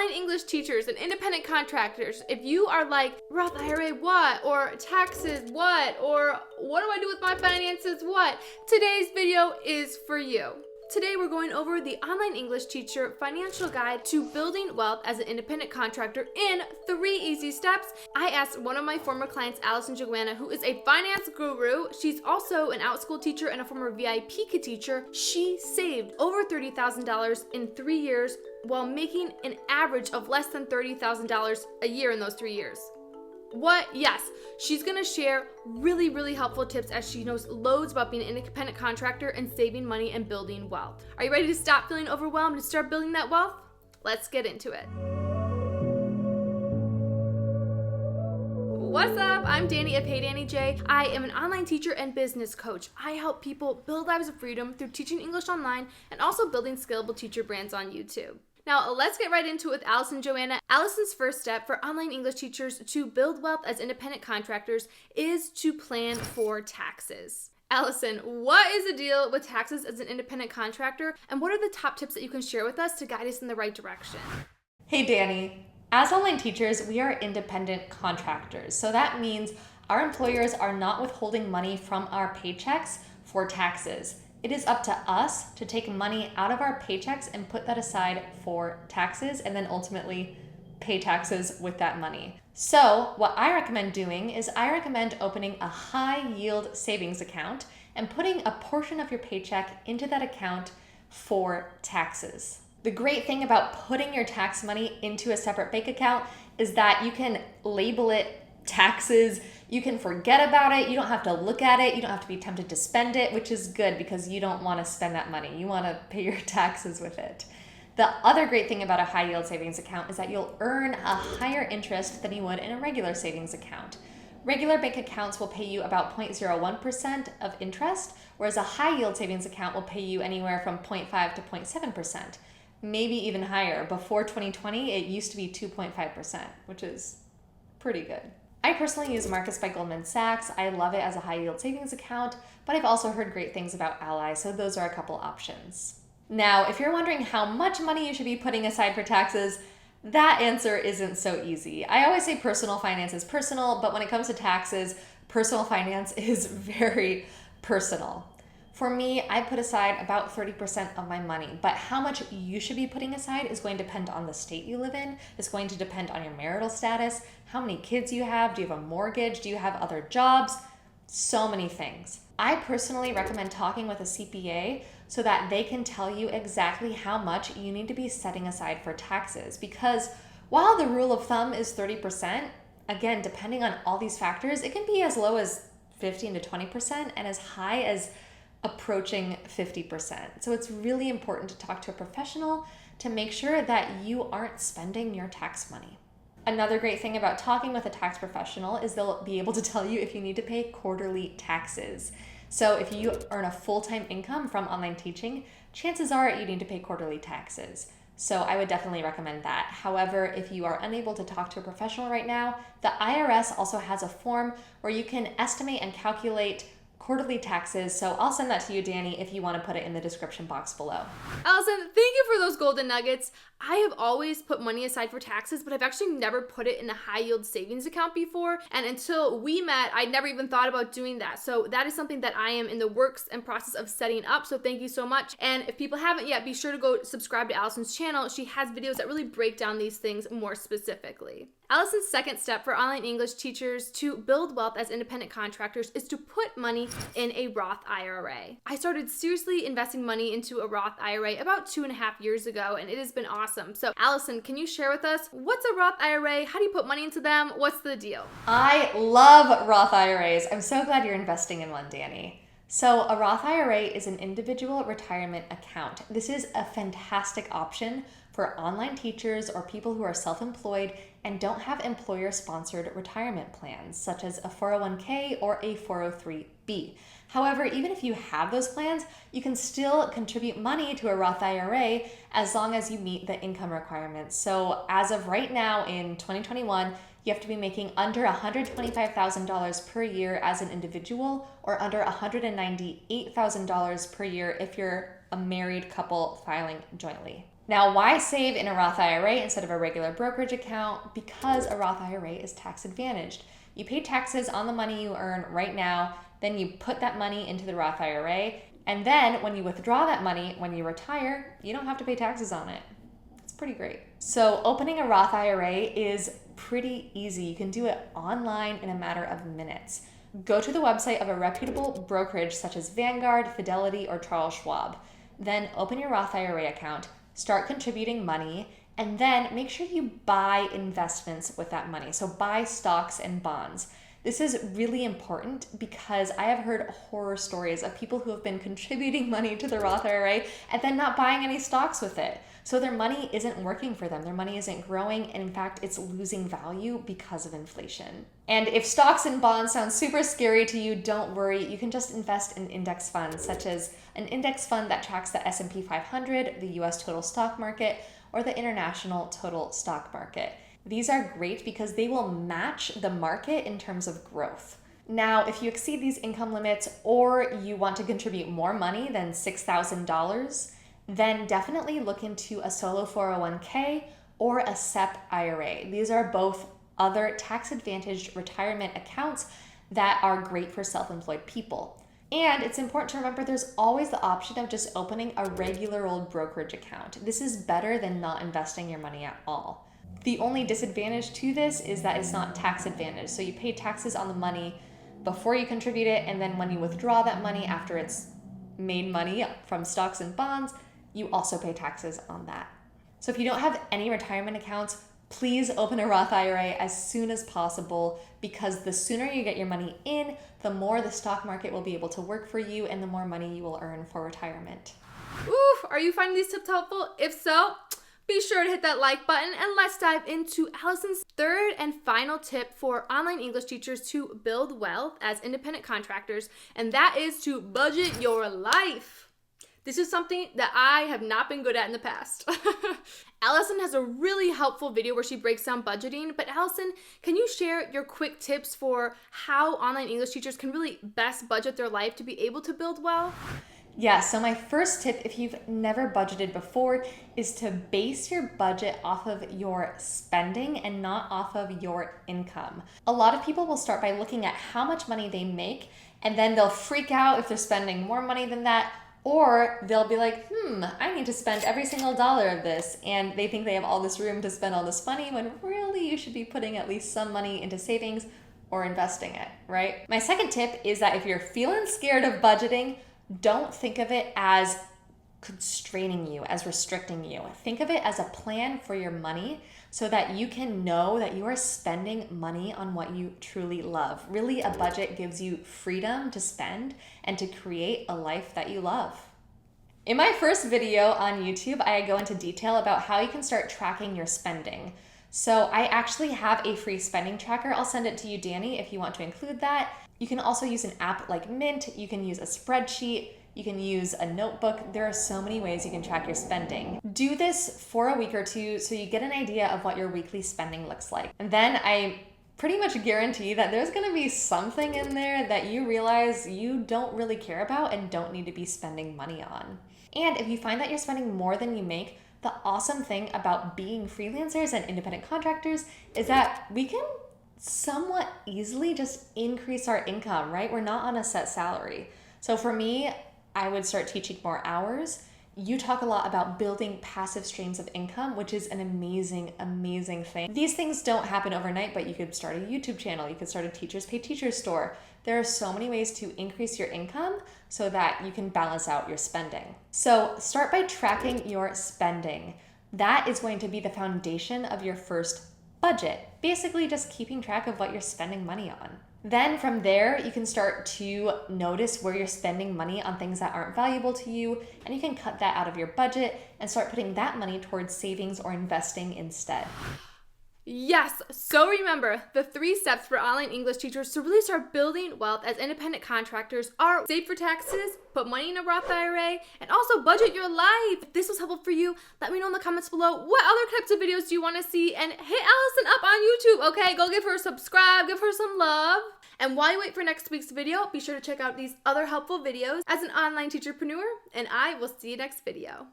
online English teachers and independent contractors, if you are like, Roth IRA what? Or taxes what? Or what do I do with my finances what? Today's video is for you. Today we're going over the online English teacher financial guide to building wealth as an independent contractor in 3 easy steps. I asked one of my former clients, Alison Joanna, who is a finance guru. She's also an OutSchool teacher and a former VIP kid teacher. She saved over $30,000 in 3 years while making an average of less than $30,000 a year in those 3 years. What? Yes, she's gonna share really helpful tips as she knows loads about being an independent contractor and saving money and building wealth. Are you ready to stop feeling overwhelmed and start building that wealth? Let's get into it. What's up? I'm Danie of Hey Danie J. I am an online teacher and business coach. I help people build lives of freedom through teaching English online and also building scalable teacher brands on YouTube. Now, let's get right into it with Alison Joanna. Alison's first step for online English teachers to build wealth as independent contractors is to plan for taxes. Alison, what is the deal with taxes as an independent contractor, and what are the top tips that you can share with us to guide us in the right direction? Hey, Danie. As online teachers, we are independent contractors. So that means our employers are not withholding money from our paychecks for taxes. It is up to us to take money out of our paychecks and put that aside for taxes and then ultimately pay taxes with that money. So what I recommend doing is I recommend opening a high yield savings account and putting a portion of your paycheck into that account for taxes. The great thing about putting your tax money into a separate bank account is that you can label it taxes. You can forget about it. You don't have to look at it. You don't have to be tempted to spend it, which is good because you don't want to spend that money. You want to pay your taxes with it. The other great thing about a high yield savings account is that you'll earn a higher interest than you would in a regular savings account. Regular bank accounts will pay you about 0.01% of interest, whereas a high yield savings account will pay you anywhere from 0.5 to 0.7%, maybe even higher. Before 2020, it used to be 2.5%, which is pretty good. I personally use Marcus by Goldman Sachs. I love it as a high yield savings account, but I've also heard great things about Ally, so those are a couple options. Now, if you're wondering how much money you should be putting aside for taxes, that answer isn't so easy. I always say personal finance is personal, but when it comes to taxes, personal finance is very personal. For me, I put aside about 30% of my money, but how much you should be putting aside is going to depend on the state you live in. It's going to depend on your marital status, how many kids you have, do you have a mortgage, do you have other jobs, so many things. I personally recommend talking with a CPA so that they can tell you exactly how much you need to be setting aside for taxes, because while the rule of thumb is 30%, again, depending on all these factors, it can be as low as 15 to 20% and as high as approaching 50%. So it's really important to talk to a professional to make sure that you aren't spending your tax money. Another great thing about talking with a tax professional is they'll be able to tell you if you need to pay quarterly taxes. So if you earn a full-time income from online teaching, chances are you need to pay quarterly taxes. So I would definitely recommend that. However, if you are unable to talk to a professional right now, the IRS also has a form where you can estimate and calculate quarterly taxes. So I'll send that to you, Danie, if you want to put it in the description box below. Alison, thank you for those golden nuggets. I have always put money aside for taxes, but I've actually never put it in a high yield savings account before. And until we met, I never even thought about doing that. So that is something that I am in the works and process of setting up. So thank you so much. And if people haven't yet, be sure to go subscribe to Alison's channel. She has videos that really break down these things more specifically. Alison's second step for online English teachers to build wealth as independent contractors is to put money in a Roth IRA. I started seriously investing money into a Roth IRA about 2.5 years ago, and it has been awesome. So Alison, can you share with us what's a Roth IRA? How do you put money into them? What's the deal? I love Roth IRAs. I'm so glad you're investing in one, Danie. So a Roth IRA is an individual retirement account. This is a fantastic option for online teachers or people who are self-employed and don't have employer-sponsored retirement plans, such as a 401k or a 403b. However, even if you have those plans, you can still contribute money to a Roth IRA as long as you meet the income requirements. So as of right now in 2021, you have to be making under $125,000 per year as an individual or under $198,000 per year if you're a married couple filing jointly. Now, why save in a Roth IRA instead of a regular brokerage account? Because a Roth IRA is tax advantaged. You pay taxes on the money you earn right now, then you put that money into the Roth IRA, and then when you withdraw that money, when you retire, you don't have to pay taxes on it. It's pretty great. So opening a Roth IRA is pretty easy. You can do it online in a matter of minutes. Go to the website of a reputable brokerage such as Vanguard, Fidelity, or Charles Schwab. Then open your Roth IRA account, start contributing money, and then make sure you buy investments with that money. So buy stocks and bonds. This is really important because I have heard horror stories of people who have been contributing money to the Roth IRA and then not buying any stocks with it. So their money isn't working for them. Their money isn't growing. And in fact, it's losing value because of inflation. And if stocks and bonds sound super scary to you, don't worry. You can just invest in index funds, such as an index fund that tracks the S&P 500, the US total stock market, or the international total stock market. These are great because they will match the market in terms of growth. Now, if you exceed these income limits or you want to contribute more money than $6,000, then definitely look into a solo 401k or a SEP IRA. These are both other tax-advantaged retirement accounts that are great for self-employed people. And it's important to remember there's always the option of just opening a regular old brokerage account. This is better than not investing your money at all. The only disadvantage to this is that it's not tax advantage. So you pay taxes on the money before you contribute it, and then when you withdraw that money after it's made money from stocks and bonds, you also pay taxes on that. So if you don't have any retirement accounts, please open a Roth IRA as soon as possible, because the sooner you get your money in, the more the stock market will be able to work for you and the more money you will earn for retirement. Oof, are you finding these tips helpful? If so, be sure to hit that like button, and let's dive into Alison's third and final tip for online English teachers to build wealth as independent contractors, and that is to budget your life. This is something that I have not been good at in the past. Alison has a really helpful video where she breaks down budgeting, but Alison, can you share your quick tips for how online English teachers can really best budget their life to be able to build wealth? Yeah, so my first tip, if you've never budgeted before, is to base your budget off of your spending and not off of your income. A lot of people will start by looking at how much money they make, and then they'll freak out if they're spending more money than that, or they'll be like, I need to spend every single dollar of this, and they think they have all this room to spend all this money, when really you should be putting at least some money into savings or investing it, right? My second tip is that if you're feeling scared of budgeting, don't think of it as constraining you, as restricting you. Think of it as a plan for your money so that you can know that you are spending money on what you truly love. Really, a budget gives you freedom to spend and to create a life that you love. In my first video on YouTube, I go into detail about how you can start tracking your spending. So I actually have a free spending tracker. I'll send it to you, Danie, if you want to include that. You can also use an app like Mint. You can use a spreadsheet. You can use a notebook. There are so many ways you can track your spending. Do this for a week or two so you get an idea of what your weekly spending looks like. And then I pretty much guarantee that there's gonna be something in there that you realize you don't really care about and don't need to be spending money on. And if you find that you're spending more than you make, the awesome thing about being freelancers and independent contractors is that we can somewhat easily just increase our income, right? We're not on a set salary. So for me, I would start teaching more hours. You talk a lot about building passive streams of income, which is an amazing, amazing thing. These things don't happen overnight, but you could start a YouTube channel. You could start a Teachers Pay Teachers store. There are so many ways to increase your income so that you can balance out your spending. So start by tracking your spending. That is going to be the foundation of your first budget. Basically just keeping track of what you're spending money on. Then from there, you can start to notice where you're spending money on things that aren't valuable to you, and you can cut that out of your budget and start putting that money towards savings or investing instead. Yes, so remember, the 3 steps for online English teachers to really start building wealth as independent contractors are save for taxes, put money in a Roth IRA, and also budget your life. If this was helpful for you, let me know in the comments below what other types of videos do you want to see, and hit Alison up on YouTube, okay? Go give her a subscribe, give her some love. And while you wait for next week's video, be sure to check out these other helpful videos as an online teacherpreneur, and I will see you next video.